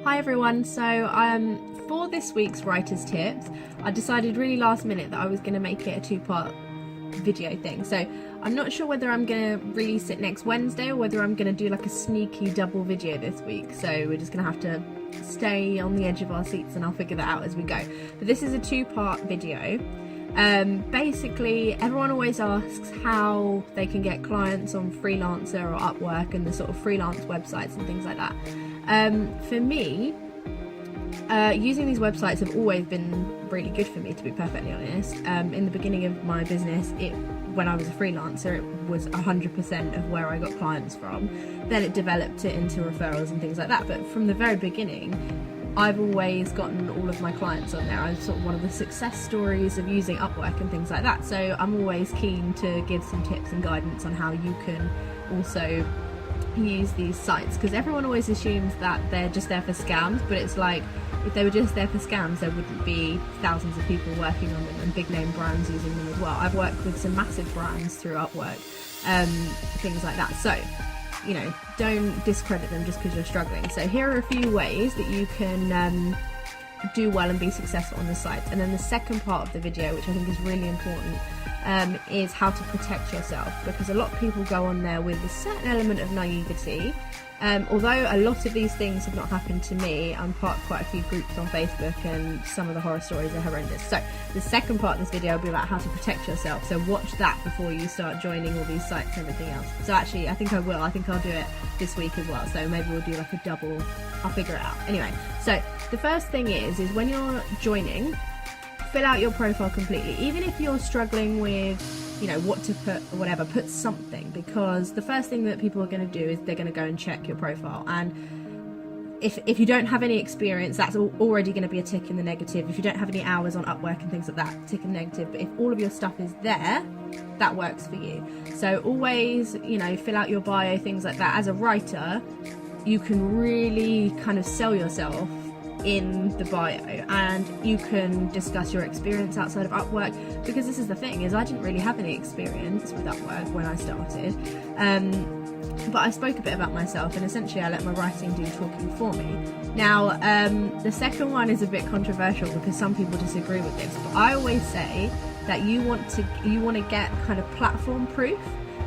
Hi everyone, so for this week's writer's tips, I decided really last minute that I was going to make it a two-part video thing. So I'm not sure whether I'm going to release it next Wednesday or whether I'm going to do like a sneaky double video this week. So we're just going to have to stay on the edge of our seats and I'll figure that out as we go. But this is a two-part video. Basically, everyone always asks how they can get clients on Freelancer or Upwork and the sort of freelance websites and things like that. For me, using these websites have always been really good for me, to be perfectly honest. In the beginning of my business, when I was a freelancer, it was 100% of where I got clients from. Then it developed it into referrals and things like that. But from the very beginning, I've always gotten all of my clients on there. I'm sort of one of the success stories of using Upwork and things like that. So I'm always keen to give some tips and guidance on how you can also use these sites, because everyone always assumes that they're just there for scams, but it's like, if they were just there for scams, there wouldn't be thousands of people working on them and big name brands using them as well. I've worked with some massive brands through Upwork, things like that. So, you know, don't discredit them just because you're struggling. So here are a few ways that you can do well and be successful on the site. And then the second part of the video, which I think is really important, is how to protect yourself, because a lot of people go on there with a certain element of naivety. Although a lot of these things have not happened to me, I'm part of quite a few groups on Facebook and some of the horror stories are horrendous. So the second part of this video will be about how to protect yourself, so watch that before you start joining all these sites and everything else. So actually I think I'll do it this week as well, so maybe we'll do like a double, I'll figure it out. Anyway, so the first thing is when you're joining, fill out your profile completely. Even if you're struggling with, you know, what to put or whatever, put something, because the first thing that people are going to do is they're going to go and check your profile, and if you don't have any experience, that's already going to be a tick in the negative. If you don't have any hours on Upwork and things like that, tick in the negative. But if all of your stuff is there, that works for you. So always, you know, fill out your bio, things like that. As a writer, you can really kind of sell yourself in the bio, and you can discuss your experience outside of Upwork, because this is the thing, is I didn't really have any experience with Upwork when I started, but I spoke a bit about myself, and essentially I let my writing do talking for me. Now the second one is a bit controversial because some people disagree with this, but I always say that you want to get kind of platform proof.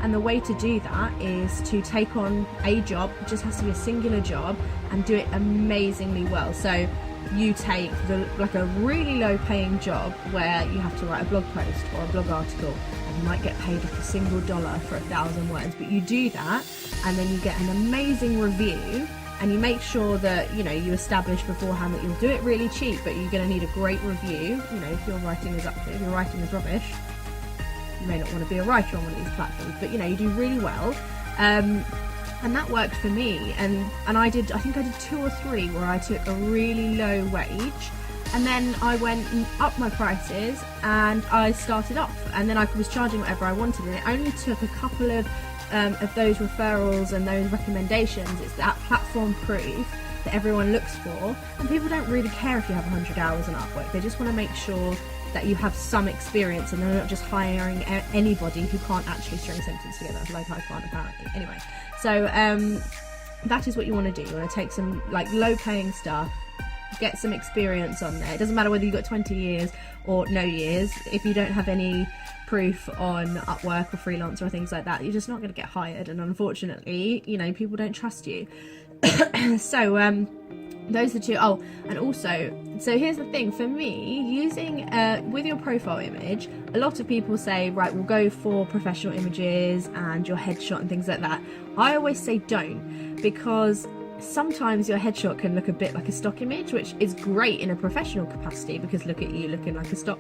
And the way to do that is to take on a job. It just has to be a singular job, and do it amazingly well. So you take like a really low paying job where you have to write a blog post or a blog article, and you might get paid like a single dollar for 1,000 words, but you do that and then you get an amazing review, and you make sure that, you know, you establish beforehand that you'll do it really cheap, but you're going to need a great review. You know, if your writing is rubbish, you may not want to be a writer on one of these platforms, but you know, you do really well, and that worked for me. And I think I did 2 or 3 where I took a really low wage, and then I went and upped my prices, and I started off, and then I was charging whatever I wanted, and it only took a couple of those referrals and those recommendations. It's that platform proof that everyone looks for, and people don't really care if you have 100 hours on Upwork. They just want to make sure that you have some experience, and they're not just hiring anybody who can't actually string a sentence together, like I can't apparently. Anyway, so that is what you want to do. You want to take some like low paying stuff, get some experience on there. It doesn't matter whether you've got 20 years or no years. If you don't have any proof on Upwork or Freelance or things like that, you're just not going to get hired, and unfortunately, you know, people don't trust you. So those are 2. Oh, and also, so here's the thing, for me, using with your profile image, a lot of people say, right, we'll go for professional images and your headshot and things like that. I always say don't, because sometimes your headshot can look a bit like a stock image, which is great in a professional capacity, because look at you looking like a stock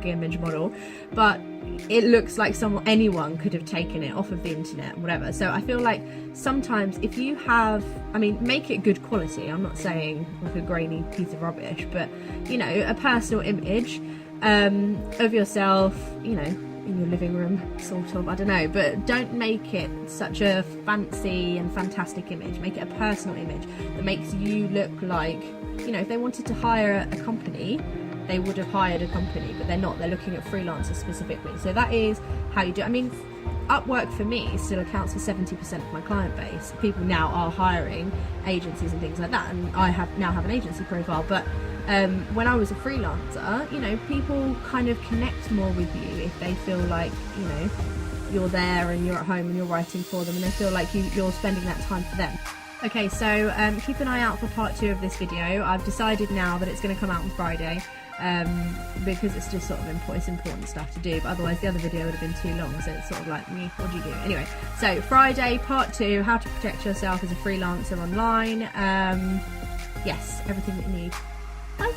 image model, but it looks like anyone could have taken it off of the internet, whatever. So I feel like sometimes if you have, I mean, make it good quality. I'm not saying like a grainy piece of rubbish, but you know, a personal image of yourself, you know, in your living room, sort of, I don't know, but don't make it such a fancy and fantastic image. Make it a personal image that makes you look like, you know, if they wanted to hire a company, they would have hired a company, but they're not. They're looking at freelancers specifically. So that is how you do it. I mean, Upwork for me still accounts for 70% of my client base. People now are hiring agencies and things like that, and I now have an agency profile. But when I was a freelancer, you know, people kind of connect more with you if they feel like, you know, you're there and you're at home and you're writing for them, and they feel like you're spending that time for them. Okay, so keep an eye out for part 2 of this video. I've decided now that it's going to come out on Friday. Because it's just sort of important stuff to do, but otherwise the other video would have been too long, so it's sort of like, me, what do you do? Anyway, so Friday, part 2, how to protect yourself as a freelancer online. Yes, everything that you need. Bye.